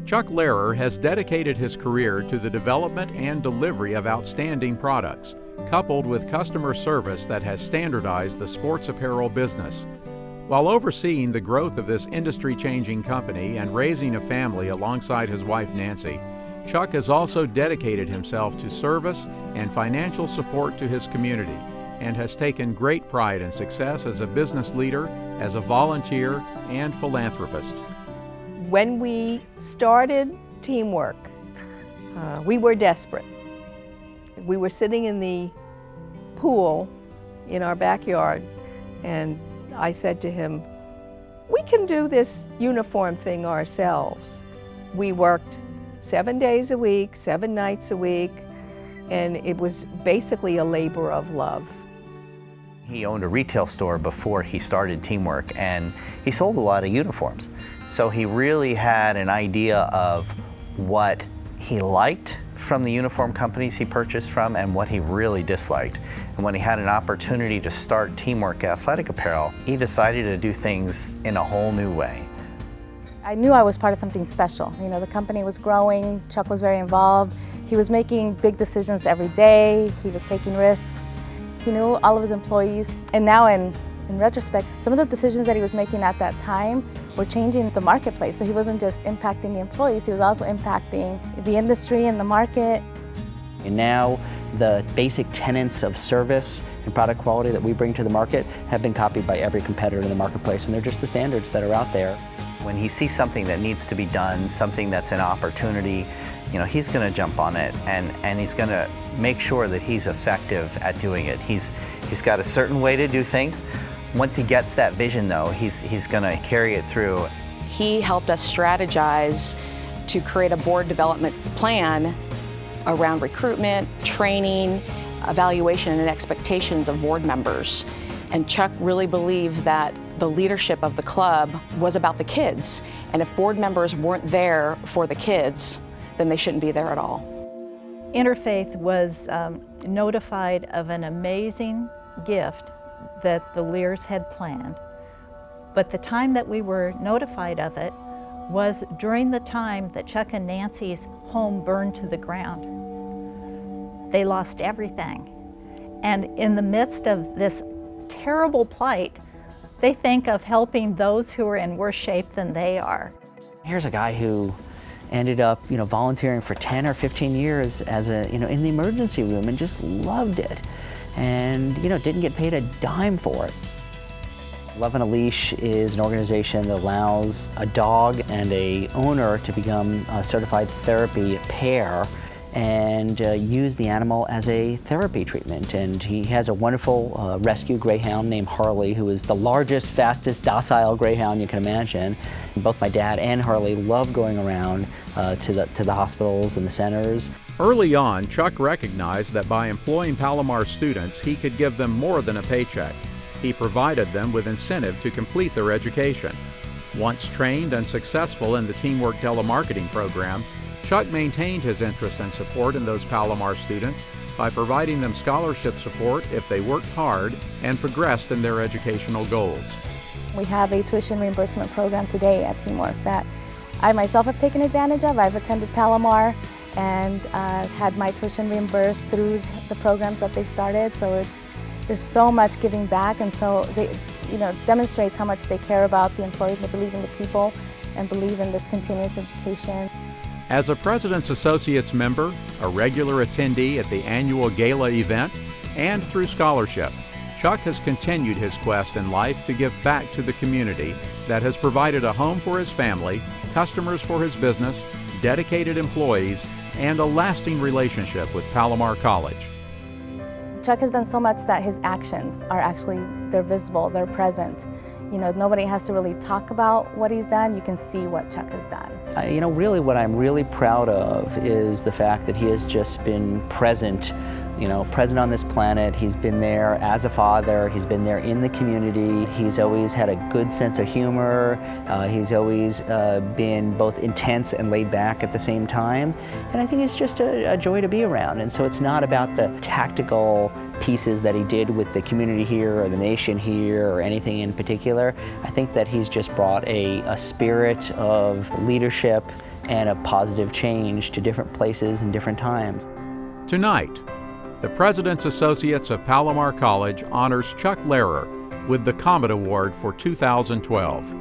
Chuck Lehrer has dedicated his career to the development and delivery of outstanding products, coupled with customer service that has standardized the sports apparel business. While overseeing the growth of this industry-changing company and raising a family alongside his wife Nancy, Chuck has also dedicated himself to service and financial support to his community and has taken great pride and success as a business leader, as a volunteer, and philanthropist. When we started Teamwork, we were desperate. We were sitting in the pool in our backyard, and I said to him, "We can do this uniform thing ourselves." We worked 7 days a week, 7 nights a week, and it was basically a labor of love. He owned a retail store before he started Teamwork, and he sold a lot of uniforms. So he really had an idea of what he liked from the uniform companies he purchased from and what he really disliked. And when he had an opportunity to start Teamwork Athletic Apparel, he decided to do things in a whole new way. I knew I was part of something special. You know, the company was growing, Chuck was very involved. He was making big decisions every day, he was taking risks. He knew all of his employees, and now in retrospect, some of the decisions that he was making at that time were changing the marketplace. So he wasn't just impacting the employees, he was also impacting the industry and the market. And now the basic tenets of service and product quality that we bring to the market have been copied by every competitor in the marketplace, and they're just the standards that are out there. When he sees something that needs to be done, something that's an opportunity, you know, he's going to jump on it, and he's going to make sure that he's effective at doing it. He's got a certain way to do things. Once he gets that vision, though, he's going to carry it through. He helped us strategize to create a board development plan around recruitment, training, evaluation, and expectations of board members. And Chuck really believed that the leadership of the club was about the kids. And if board members weren't there for the kids, then they shouldn't be there at all. Interfaith was notified of an amazing gift that the Lehrers had planned. But the time that we were notified of it was during the time that Chuck and Nancy's home burned to the ground. They lost everything. And in the midst of this terrible plight, they think of helping those who are in worse shape than they are. Here's a guy who ended up, volunteering for 10 or 15 years as in the emergency room and just loved it. And, didn't get paid a dime for it. Love on a Leash is an organization that allows a dog and a owner to become a certified therapy pair and use the animal as a therapy treatment. And he has a wonderful rescue greyhound named Harley, who is the largest, fastest, docile greyhound you can imagine. Both my dad and Harley love going around to the hospitals and the centers. Early on, Chuck recognized that by employing Palomar students, he could give them more than a paycheck. He provided them with incentive to complete their education. Once trained and successful in the Teamwork telemarketing program, Chuck maintained his interest and support in those Palomar students by providing them scholarship support if they worked hard and progressed in their educational goals. We have a tuition reimbursement program today at Teamwork that I myself have taken advantage of. I've attended Palomar and had my tuition reimbursed through the programs that they've started. So there's so much giving back, and so they, demonstrates how much they care about the employees, they believe in the people, and believe in this continuous education. As a President's Associates member, a regular attendee at the annual gala event, and through scholarship, Chuck has continued his quest in life to give back to the community that has provided a home for his family, customers for his business, dedicated employees, and a lasting relationship with Palomar College. Chuck has done so much that his actions are they're visible, they're present. Nobody has to really talk about what he's done. You can see what Chuck has done. Really what I'm really proud of is the fact that he has just been present present on this planet. He's been there as a father. He's been there in the community. He's always had a good sense of humor. He's always been both intense and laid back at the same time. And I think it's just a joy to be around. And so it's not about the tactical pieces that he did with the community here or the nation here or anything in particular. I think that he's just brought a spirit of leadership and a positive change to different places and different times. Tonight, the President's Associates of Palomar College honors Chuck Lehrer with the Comet Award for 2012.